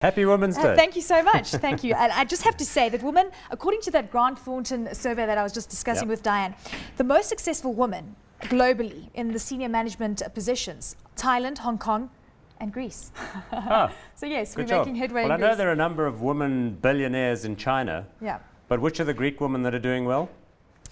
Happy Women's Day. Thank you so much. Thank you. And I just have to say that women, according to that Grant Thornton survey that I was just discussing with Diane, the most successful women globally in the senior management positions, Thailand, Hong Kong, and Greece. So yes, we're making headway in Well, I know Greece. there are a number of women billionaires in China. Yeah. But which are the Greek women that are doing well?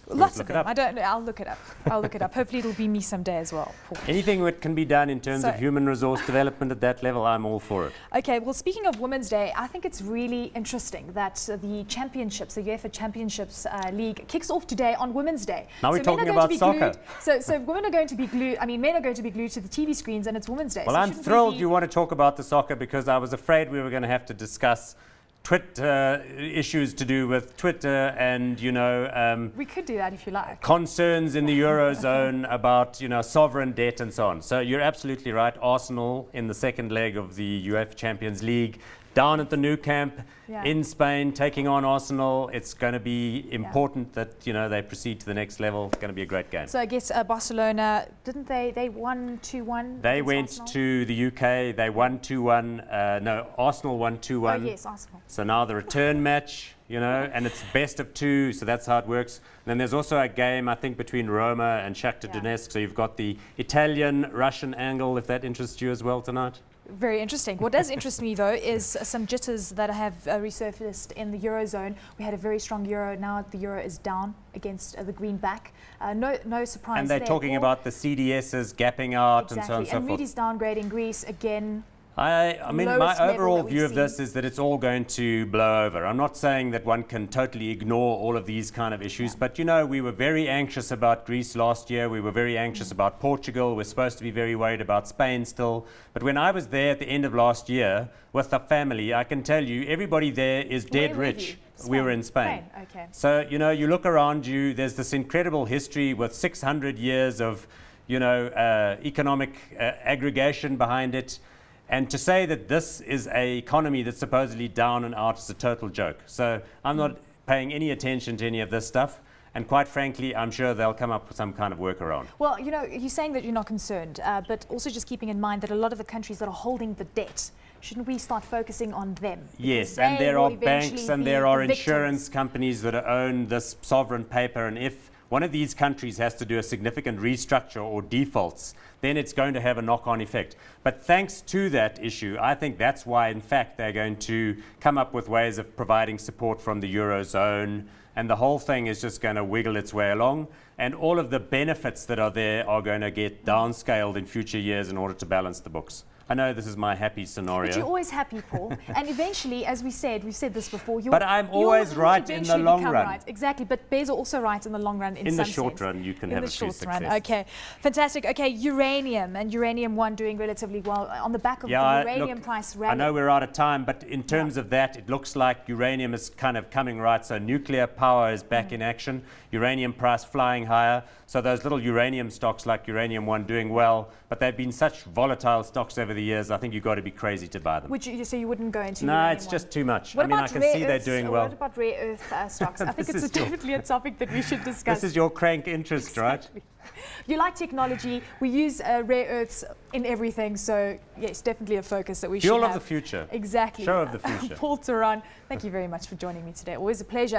Lots of them. I don't know. I'll look it up. I'll look it up. Hopefully it'll be me someday as well. Anything that can be done in terms of human resource development at that level, I'm all for it. Okay, well, speaking of Women's Day, I think it's really interesting that the championships, the UEFA Championships League, kicks off today on Women's Day. Now we're talking about soccer. So women are going to be glued, men are going to be glued to the TV screens, and it's Women's Day. Well, so I'm thrilled you want to talk about the soccer because I was afraid we were going to have to discuss Twitter issues to do with Twitter and, we could do that if you like. Concerns in the eurozone about, sovereign debt and so on. So you're absolutely right. Arsenal in the second leg of the UEFA Champions League down at the Nou Camp in Spain, taking on Arsenal. It's going to be important that, they proceed to the next level. It's going to be a great game. So I guess Barcelona, didn't they won 2-1? They went Arsenal? to the UK. They won 2-1. No, Arsenal won 2-1. Oh, yes, Arsenal. So now the return match, and it's best of two. So that's how it works. And then there's also a game, I think, between Roma and Shakhtar Donetsk. So you've got the Italian-Russian angle, if that interests you as well tonight. Very interesting. What does interest me, though, is some jitters that have resurfaced in the eurozone. We had a very strong euro. Now the euro is down against the greenback. No surprise. And they're talking about the CDSs gapping out and so on and so forth. And Moody's downgrading Greece again. I mean, my overall view of this is that it's all going to blow over. I'm not saying that one can totally ignore all of these kind of issues, but we were very anxious about Greece last year. We were very anxious about Portugal. We're supposed to be very worried about Spain still. But when I was there at the end of last year with the family, I can tell you everybody there is dead rich. We were in Spain. Okay. So, you look around you, there's this incredible history with 600 years of, economic aggregation behind it. And to say that this is an economy that's supposedly down and out is a total joke. So I'm not paying any attention to any of this stuff. And quite frankly, I'm sure they'll come up with some kind of workaround. Well, you're saying that you're not concerned, but also just keeping in mind that a lot of the countries that are holding the debt, shouldn't we start focusing on them? Yes, and there are banks and there are insurance companies that own this sovereign paper. And if one of these countries has to do a significant restructure or defaults, then it's going to have a knock-on effect. But thanks to that issue, I think that's why, in fact, they're going to come up with ways of providing support from the eurozone, and the whole thing is just going to wiggle its way along, and all of the benefits that are there are going to get downscaled in future years in order to balance the books. I know this is my happy scenario. But you're always happy, Paul. And eventually, as we've said this before. But I'm always right in the long run. Right. Exactly. But bears are also right in the long run. In the some short sense. run, you can have a few successes. Okay, fantastic. Okay, Uranium and Uranium One doing relatively well on the back of the uranium price rally. I know we're out of time, but in terms of that, it looks like uranium is kind of coming right. So nuclear power is back in action. Uranium price flying higher. So those little uranium stocks like Uranium One doing well, but they've been such volatile stocks over the years. I think you've got to be crazy to buy them. So you wouldn't go into? No, it's just too much. What I can see they're doing well. What about rare earth stocks? I think it's definitely a topic that we should discuss. This is your crank interest, right? You like technology. We use rare earths in everything. So yes, definitely a focus that we should have. Fuel of the future. Exactly. Show of the future. Paul Theron, thank you very much for joining me today. Always a pleasure.